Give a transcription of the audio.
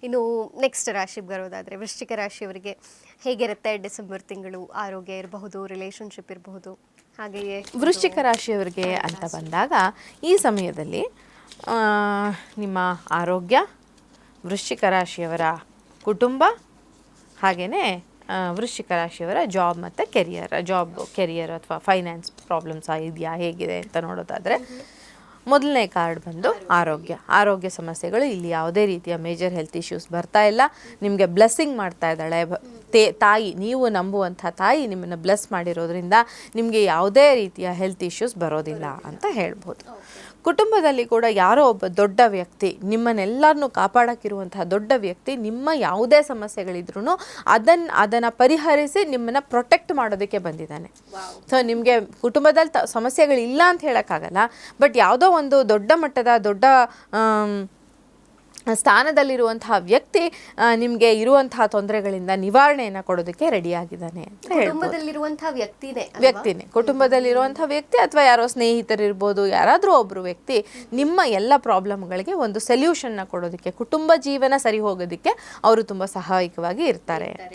ಇನ್ನು ನೆಕ್ಸ್ಟ್ ರಾಶಿಗೆ ಬರೋದಾದರೆ ವೃಶ್ಚಿಕ ರಾಶಿಯವರಿಗೆ ಹೇಗಿರುತ್ತೆ ಡಿಸೆಂಬರ್ ತಿಂಗಳು? ಆರೋಗ್ಯ ಇರಬಹುದು, ರಿಲೇಷನ್ಶಿಪ್ ಇರಬಹುದು, ಹಾಗೆಯೇ ವೃಶ್ಚಿಕ ರಾಶಿಯವರಿಗೆ ಅಂತ ಬಂದಾಗ ಈ ಸಮಯದಲ್ಲಿ ನಿಮ್ಮ ಆರೋಗ್ಯ, ವೃಶ್ಚಿಕ ರಾಶಿಯವರ ಕುಟುಂಬ, ಹಾಗೆಯೇ ವೃಶ್ಚಿಕ ರಾಶಿಯವರ ಜಾಬ್ ಮತ್ತು ಕೆರಿಯರ್ ಅಥವಾ ಫೈನಾನ್ಸ್ ಪ್ರಾಬ್ಲಮ್ಸ್ ಇದೆಯಾ ಹೇಗಿದೆ ಅಂತ ನೋಡೋದಾದರೆ, ಮೊದಲನೇ ಕಾರ್ಡ್ ಬಂದು ಆರೋಗ್ಯ ಸಮಸ್ಯೆಗಳು. ಇಲ್ಲಿ ಯಾವುದೇ ರೀತಿಯ ಮೇಜರ್ ಹೆಲ್ತ್ ಇಶ್ಯೂಸ್ ಬರ್ತಾ ಇಲ್ಲ. ನಿಮಗೆ ಬ್ಲೆಸ್ಸಿಂಗ್ ಮಾಡ್ತಾ ಇದ್ದಾಳೆ ತಾಯಿ. ನೀವು ನಂಬುವಂಥ ತಾಯಿ ನಿಮ್ಮನ್ನು ಬ್ಲೆಸ್ ಮಾಡಿರೋದ್ರಿಂದ ನಿಮಗೆ ಯಾವುದೇ ರೀತಿಯ ಹೆಲ್ತ್ ಇಶ್ಯೂಸ್ ಬರೋದಿಲ್ಲ ಅಂತ ಹೇಳ್ಬೋದು. ಕುಟುಂಬದಲ್ಲಿ ಕೂಡ ಯಾರೋ ಒಬ್ಬ ದೊಡ್ಡ ವ್ಯಕ್ತಿ, ನಿಮ್ಮನ್ನೆಲ್ಲರನ್ನೂ ಕಾಪಾಡೋಕ್ಕಿರುವಂತಹ ದೊಡ್ಡ ವ್ಯಕ್ತಿ, ನಿಮ್ಮ ಯಾವುದೇ ಸಮಸ್ಯೆಗಳಿದ್ರೂ ಅದನ್ನು ಪರಿಹರಿಸಿ ನಿಮ್ಮನ್ನು ಪ್ರೊಟೆಕ್ಟ್ ಮಾಡೋದಕ್ಕೆ ಬಂದಿದ್ದಾನೆ. ಸೊ ನಿಮಗೆ ಕುಟುಂಬದಲ್ಲಿ ಸಮಸ್ಯೆಗಳಿಲ್ಲ ಅಂತ ಹೇಳೋಕ್ಕಾಗಲ್ಲ, ಬಟ್ ಯಾವುದೋ ಒಂದು ದೊಡ್ಡ ಮಟ್ಟದ ದೊಡ್ಡ ಸ್ಥಾನದಲ್ಲಿರುವಂತಹ ವ್ಯಕ್ತಿ ನಿಮಗೆ ಇರುವಂತಹ ತೊಂದರೆಗಳಿಂದ ನಿವಾರಣೆಯನ್ನು ಕೊಡೋದಕ್ಕೆ ರೆಡಿಯಾಗಿದ್ದಾನೆ ಅಂತ ವ್ಯಕ್ತಿನೇ ಕುಟುಂಬದಲ್ಲಿರುವಂತಹ ವ್ಯಕ್ತಿ ಅಥವಾ ಯಾರೋ ಸ್ನೇಹಿತರಿರ್ಬೋದು, ಯಾರಾದರೂ ಒಬ್ಬರು ವ್ಯಕ್ತಿ ನಿಮ್ಮ ಎಲ್ಲ ಪ್ರಾಬ್ಲಮ್ಗಳಿಗೆ ಒಂದು ಸೊಲ್ಯೂಷನ್ನ ಕೊಡೋದಕ್ಕೆ, ಕುಟುಂಬ ಜೀವನ ಸರಿ ಹೋಗೋದಕ್ಕೆ ಅವರು ತುಂಬ ಸಹಾಯಕವಾಗಿ ಇರ್ತಾರೆ.